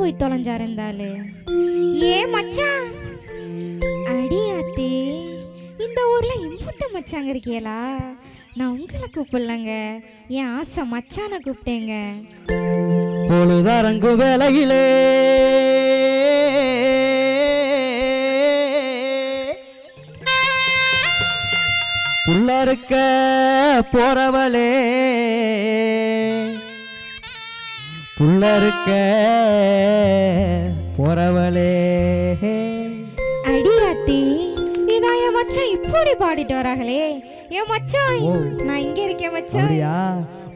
போய் தொலைஞ்சாரு இருந்தாலு. ஏ மச்சான், அடி அத்தே, இந்த ஊர்ல இம்புட்டு மச்சாங்க இருக்கீங்களா? நான் உங்களை கூப்பிடலங்க, என் ஆசை மச்சான கூப்பிட்டேங்க. பொழுதரங்கு வேலையிலே புள்ளருக்க போறவளே, புள்ளருக்க போறவளே. அடி அத்தி, இதான் என் மச்சான் இப்படி பாடிட்டு வராங்களே. என் மச்சான், நான் இங்க இருக்கேன் மச்சான். அப்படியா?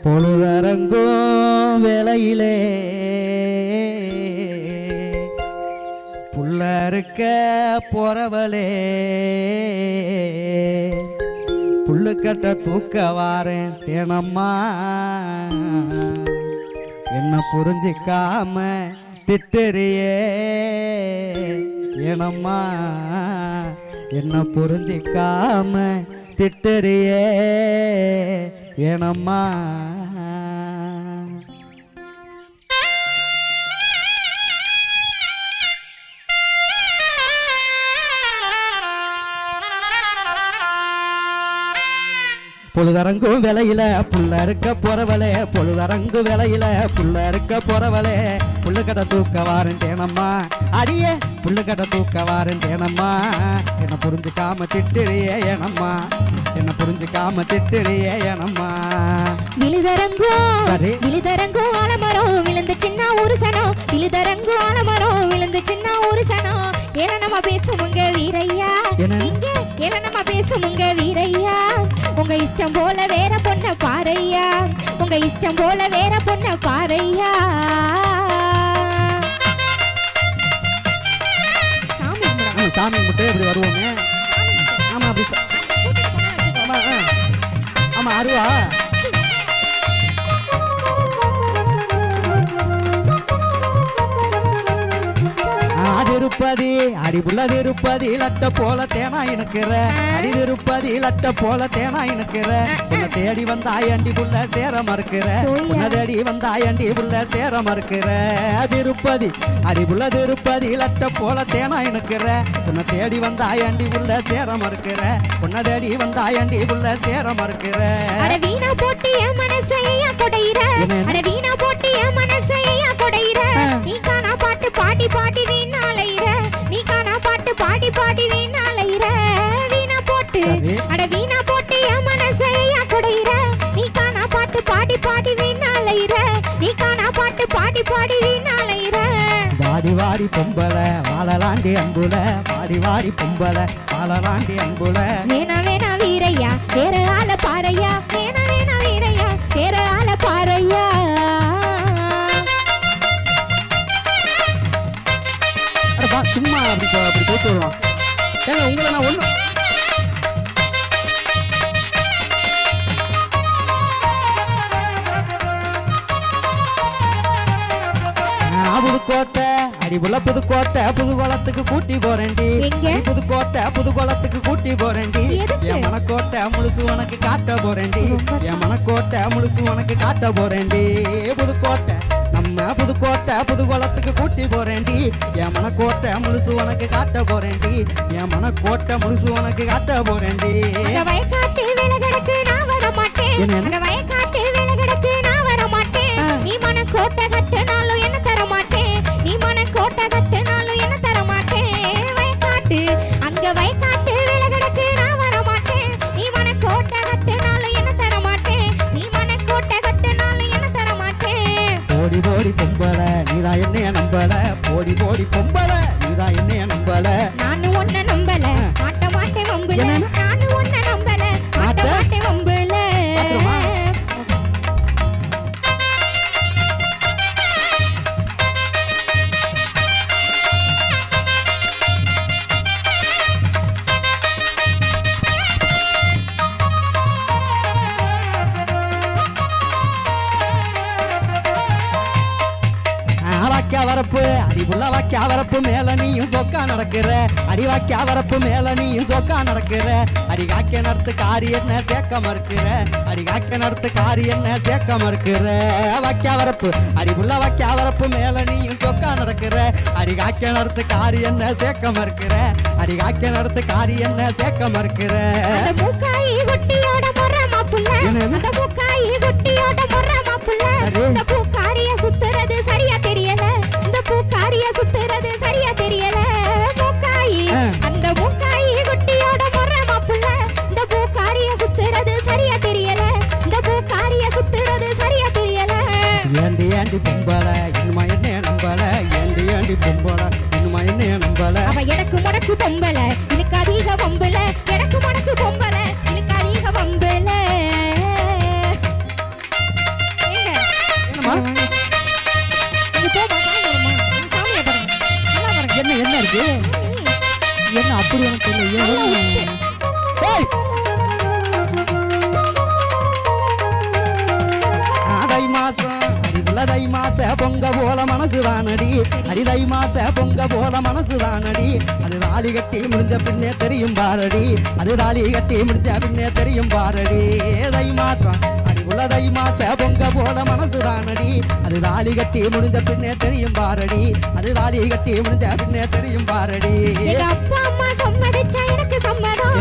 பொழுதரங்கும் வேலையிலே புள்ளருக்க போறவளே, புள்ளுக்கட்ட தூக்க வாரேன் தேனம்மா, என்ன புரிஞ்சிக்காம திட்டுறியே ஏனம்மா, என்ன புரிஞ்சிக்காம திட்டுறியே ஏனம்மா. பொழுதரங்கும் வேலையில புள்ள இருக்க போறவளே, பொழுதரங்கு வேலையில புள்ள இருக்க போறவளே, புள்ளுக்கட்ட தூக்க வாரேன்டேனம்மா, அடியே புள்ளுக்கட்ட தூக்க வாரேன்டேனம்மா, என்ன புரிஞ்சுக்காம திட்டுறியே ஏனம்மா, என்ன புரிஞ்சுக்காம திட்டுறியே ஏனம்மா. விழுதரங்கும் சரி, விழுதரங்கும் ஆலமரம் விழுந்து சின்ன ஒரு சனம், விழுதரங்கும் ஆலமரம் விழுந்து சின்ன ஒரு சனம். ஏல நம்ம பேசுமுங்க வீரையா, இங்க ஏல நம்ம பேசுமுங்க வீரையா. உங்க இஷ்டம் போல வேற பொண்ண பாரையா, உங்க இஷ்டம் போல வேற பொண்ண பாரையா. சாமி மட்டும் இப்படி வருவோங்க. ஆமா அப்படி, ஆமா ஆமா அருவா. திருப்பதி அடிபுள்ள திருப்பதி லட்ட போல தேனா இனுக்கிற, அடி திருப்பதி லட்ட போல தேனா இனுக்கிற, உன்னை தேடி வந்தாயண்டி புள்ள சேர மறுக்கிற, உன்னை தேடி வந்தாயண்டி புள்ள சேர மறுக்கிற. திருப்பதி அடிபுள்ள திருப்பதி லட்ட போல தேனா இனுக்கிற, உன்னை தேடி வந்தாயண்டி புள்ள சேர மறுக்கிற, உன்னை தேடி வந்தாயண்டி புள்ள சேர மறுக்கிற. வீணா போட்டு என் மனசையா கொடையிற, வீணா போட்டு என் மனசையா கொடையிற. நீ காணா பாட்டு பாடி பாடி வீணாலையிற, நீ காணா பாட்டு பாடி பாடி வீணாலையிற. வீணா போட்டு அட வீணா போட்டு என் மனசையா கொடையிற, நீ காணா பாட்டு பாடி பாடி வீணாலையிற, நீ காணா பாட்டு பாடி பாடி வீணாலையிற. வாடி வாடி பொம்பள வாழலாண்டி அன்புல, வாடி வாடி பொம்பள வாழலாண்டி அன்புல. வேணா வேணா வீரையா வேற ஆள பாரையா, வேணா வேணா வீரையா வேற ஆள பாரையா. சும்மா அப்படி போயிட்டு வருவான். ஏங்க உங்களை நான் ஒண்ணு புதுக்கோட்டை அடிபுள்ள புதுக்கோட்டை புதுகோளத்துக்கு கூட்டி போறேன்டி, புதுக்கோட்டை புதுகோளத்துக்கு கூட்டி போறேன்டி. என் மனக்கோட்டை முழுசு உனக்கு காட்ட போறேன்டி, என் மனக்கோட்டை முழுசு உனக்கு காட்ட போறேன்டி. புதுக்கோட்டை நம்ம புதுக்கோட்டை புதுகோளத்துக்கு கூட்டி போறேன்டி, என் மனக்கோட்டை முழுசு உனக்கு காட்ட போறேன்டி, என் மனக்கோட்டை முழுசு உனக்கு காட்ட போறேன்டி. வயக்காட்டு விலகடக்கு நான் வர மாட்டேன், வயக்காட்டு விலகடக்கு நான் வர மாட்டேன். நீ மனக்கோட்டை கட்டுனாலும் என்ன தர மாட்டேன், நீ மனக்கோட்டை கட்டுனாலும் என்ன தர மாட்டேன். வயக்காட்டு அங்க வயக்காட்டு விலகடக்கு நான் வர மாட்டேன், நீ மனக்கோட்டை கட்டுனாலும் என்ன தர மாட்டேன், நீ மனக்கோட்டை கட்டுனாலும் என்ன தர மாட்டேன். போடி போடி பொம்பள நீதான் என்னைய நம்பல, போடி போடி பொம்பள நீதான் என்னைய நம்பல. நானும் ஒன்ன நம்பல மாட்ட மாட்டேன் வம்புல, நானும் ஒன்ன நம்பல மாட்ட மாட்டேன் வம்புல. வரப்பு அடிபுள்ள வாக்கியா வரப்பு மேல நீயும் சொக்கா நடக்கிற, அடி வாக்கியா வரப்பு மேல நீயும் சொக்கா நடக்கிற. அடி காக்க நடத்து காரி என்ன சேர்க்க மறுக்கிற, அடி காக்க நடத்து காரி என்ன சேர்க்க மறுக்கிற. வாக்கியா வரப்பு அடிபுள்ள வாக்கியா வரப்பு மேல நீயும் சொக்கா நடக்கிற, மறுக்கிற அடி காக்க நடத்து காரி என்ன சேர்க்க மறுக்கிற அடி காக்க நடத்து காரி என்ன சேர்க்க மறுக்கிற அந்த மூக்காயி குட்டியோட முறை மாப்புள்ள அந்த மூக்காயி குட்டியோட முறை மாப்புள்ள இந்த பூக்காரிய சுத்துறது சரியா தெரியல இந்த பூக்காரிய சுத்துறது சரியா தெரியல மூக்காயி அந்த மூக்காயி குட்டியோட முறை மாப்புள்ள இந்த பூக்காரிய சுத்துறது சரியா தெரியல இந்த பூக்காரிய சுத்துறது சரியா தெரியல ஏண்டி ஏண்டி பொம்பள இன்னுமா என்ன நம்பல ஏண்டி ஏண்டி பொம்பள இன்னுமா என்ன நம்பல அவ எனக்கு முடக்கு பொம்பள இதுக்கு அதிக பொம்பள எனக்கு முடக்கு பொம்பள இதுக்கு அதிக பொம்பள என்னம்மா என்ன என்ன இருக்கு என்ன அப்படி எனக்கு தெரியல தை மாச பொங்க போல மனசுதானடி அடிதை மாச பொங்க போல மனசுதானடி அது தாலி கட்டி முடிஞ்ச பின்னே தெரியும் பாரடி அது தாலி கட்டி முடிஞ்ச பின்னே தெரியும் பாரடி தை மாசம் அடிக்குள்ள தை மாச பொங்க போல மனசுதானடி அது தாலி கட்டி முடிஞ்ச பின்னே தெரியும் பாரடி அது தாலி கட்டி முடிஞ்ச பின்னே தெரியும் பாரடி அப்பா அம்மா சம்மதிச்சா எனக்கு சம்மதம்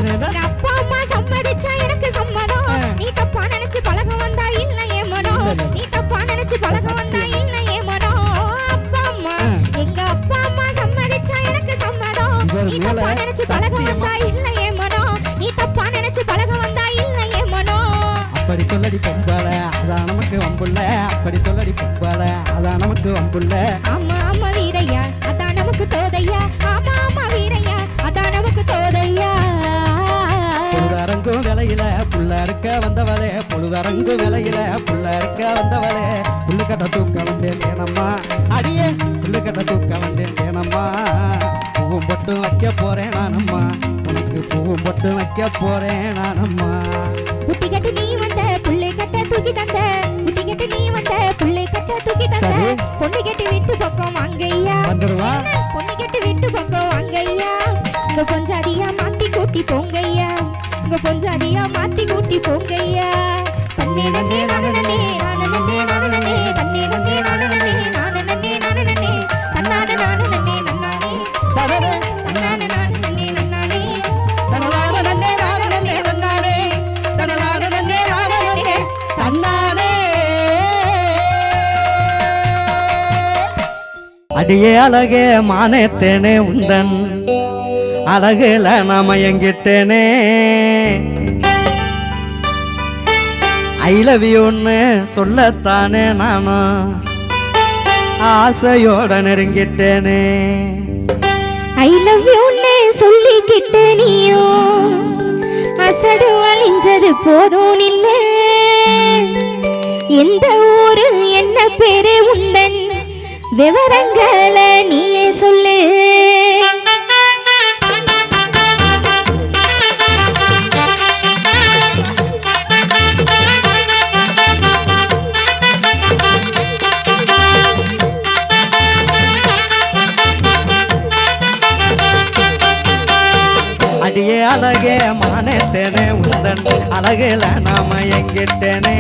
அப்பா அம்மா சம்மதிச்சா எனக்கு சம்மதம் நீ தப்பா நினைச்சு பழக வந்தா இல்ல ஏமனோ நீ தப்பா நினைச்சு பழக வந்தா இல்ல ஏமனோ அப்பா அம்மா எங்க அப்பா அம்மா சம்மதிச்சா எனக்கு சம்மதம் நீ தப்பா நினைச்சு பழக வந்தா இல்ல ஏமனோ நீ தப்பா நினைச்சு பழக வந்தா இல்ல ஏமனோ அப்படி சொல்லடி பொம்பள அதான் நமக்கு வம்புள்ள அப்படி சொல்லடி பொம்பள அதான் நமக்கு வம்புள்ள ஆமா ஆமா வீரையா அதான் நமக்கு தோதையா ஆமா ஆமா வீரையா அதான் நமக்கு தோதையா பொழுதரங்கும் விலையில புள்ள இருக்க வந்தவளே பொழுதரங்கும் விலையில புள்ள இருக்க வந்தவளே புல்லு கட்ட தூக்க வந்தேன் தேனம்மா அடியே புல்லு கட்ட தூக்க வந்தேன் தேனம்மா பூவும் பொட்டும் வைக்க போறேன் நானம்மா உனக்கு பூவும் பொட்டும் வைக்க போறேன் நானம்மா புட்டி கட்டு நீ வந்த புள்ளை கட்ட தூக்கி தந்த புட்டி கட்டு நீ வந்த புள்ளை கட்ட தூக்கி தந்த பொண்ணு கட்டி விட்டு பக்கம் அங்கய்யா வந்துருவா பொண்ணு கட்டி விட்டு பக்கம் அங்கய்யா உங்க பொஞ்சாதியா மாத்தி கூட்டி போங்கய்யா உங்க பொஞ்சாதியா மாத்தி கூட்டி போங்கய்யா தன்னே நன்னே நானே நானே நன்னே நானே தன்னே நன்னே நானே நானே நானே தன்னானே நானே நன்னானே தவறு தன்னானே நானே நன்னானே தனலான நன்னே நானே நன்னானே தனலான நன்னே நானே தன்னானே அடியே அழகே மானேத்தேனே உந்தன் அழகுல நாம எங்கிட்டேனே ஐ லவ் யூன்னு சொல்லத்தானே நானும் ஆசையோட நெருங்கிட்டேனே ஐ லவ் யூன்னு சொல்லிக்கிட்டு நீயும் அசடு அழிஞ்சது போதும் இல்ல எந்த ஊரு என்ன பேரு உந்தன் விவரங்களை நீயே சொல்லு அடியே அழகே மானேத்தேனே உந்தன் அழகுல நாம எங்கிட்டேனே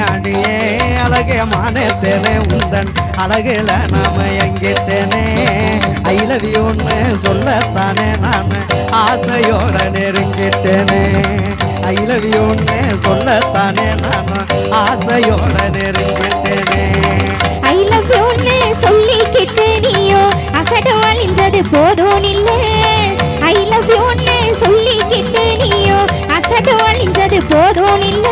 அடியே அழகே மானேத்தேனே உந்தன் அழகுல நாம எங்கிட்டேனே ஐ லவ் யூன்னு சொல்லத்தானே நான் ஆசையோட நெருங்கிட்டேனே ஐ லவ் யூன்னு சொல்லத்தானே நான் ஆசையோட நெருங்கிட்டேனே ஐ லவ் யூன்னு சொல்லிக்கிட்டு நீயோ அசடு அழிஞ்சது போதும் இல்ல ஐ லவ் யூன்னு சொல்லிக்கிட்டு நீயோ அசடு அழிஞ்சது போதும் இல்ல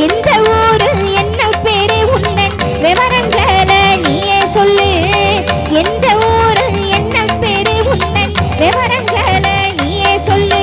எந்த ஊரு என்ன பேரு உந்தன் விவரங்களை நீயே சொல்லு எந்த ஊரு என்ன பேரு உந்தன் விவரங்களை நீயே சொல்லு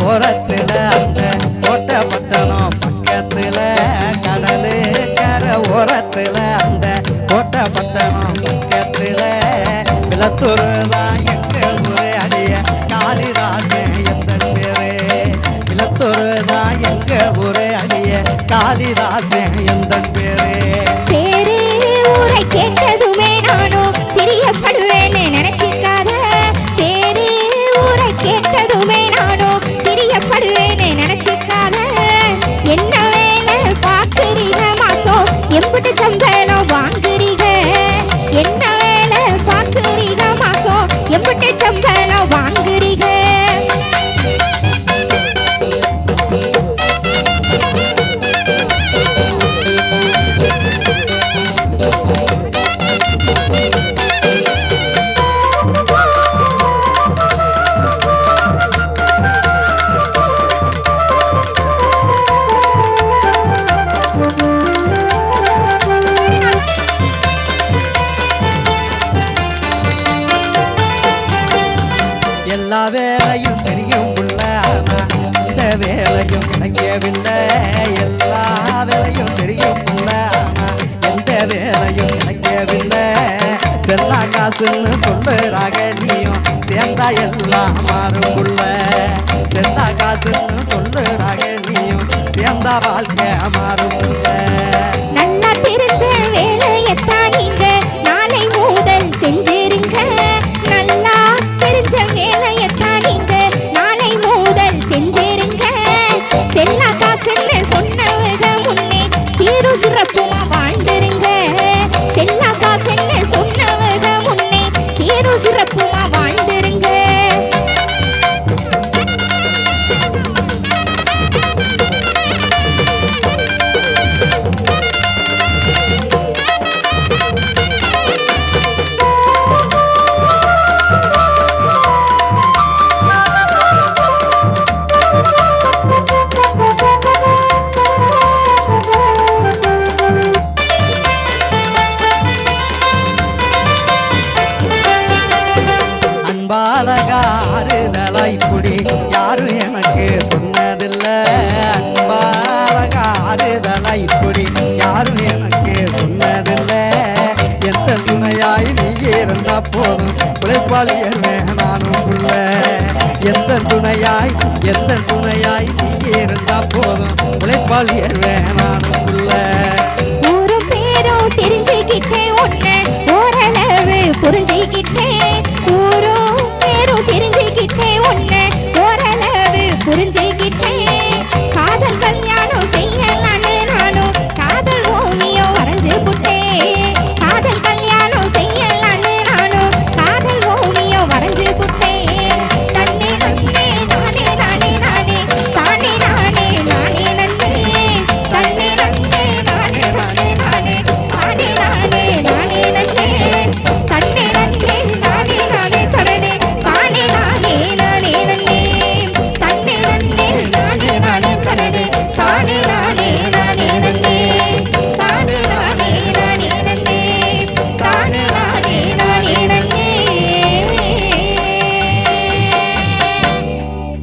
ஓரத்துல அந்த கோட்டை பட்டணம் பக்கத்துல கடலு கரை ஓரத்துல அந்த கோட்டை பட்டணம் பக்கத்துல விளத்தூர்தான் எங்க ஊரே அடிய காளிதாசன் எந்தன் பேரே விளத்தூர்தான் எங்க ஊரே அடிய காளிதாசன் எந்தன் பேரே பேரு ஊரை கேட்டதுமே நானும் பிரியப்படுவேன்னு நினைச்சிருக்காத பேரு ஊரை கேட்டதுமே நானும் பிரியப்படுவேன்னு நினைச்சிருக்காத என்ன வேலை பார்க்குறீங்க மாசம் எம்பிட்டு சம்பளம் வாங்குறீங்க என்ன வேலை பார்க்குறீங்க மாசம் எம்பிட்டு சம்பளம் வாங்குறீங்க எல்லா வேலையும் தெரியும் புள்ள ஆனா இந்த வேலையும் கிடைக்கவில்லை எல்லா வேலையும் தெரியும் புள்ள ஆனா எந்த வேலையும் கிடைக்கவில்லை செல்லா காசுன்னு சொல்லுறாக நீயும் சேர்ந்தா எல்லாம் மாறும் புள்ள செல்லா காசுன்னு சொல்லுறாக நீயும் சேர்ந்தா வாழ்க்கை மாறும் புள்ள நல்லா தெரிஞ்ச வேலையத்தான் நீங்க நாளை முதல் செஞ்சிருங்க நல்லா தெரிஞ்ச வேலையத்தான் நீங்க நாளை முதல் செஞ்சிருங்க செல்லா காசுன்னு சொன்னவங்க முன்னே சீரு சிறப்புமா வாழ்ந்துருங்க செல்லா காசுன்னு சொன்னவங்க முன்னே சீரு சிறப்புமா வாழ்ந்துருங்க அன்பாலகா ஆறுதலா இப்படி யாரும் எனக்கு சொன்னதில்ல அன்பாலகா ஆறுதலா இப்படி யாரும் எனக்கு சொன்னதில்ல எந்த துணையாய் நீ இருந்தா போதும் உழைப்பாளி நானும் புள்ள எந்த துணையாய் நீ இருந்தா போதும் உழைப்பாளி நானும் புள்ள ஒரு பேரோ தெரிஞ்சுக்கிட்டே ஒன்னு ஓரளவு புரிஞ்சுக்கிட்டே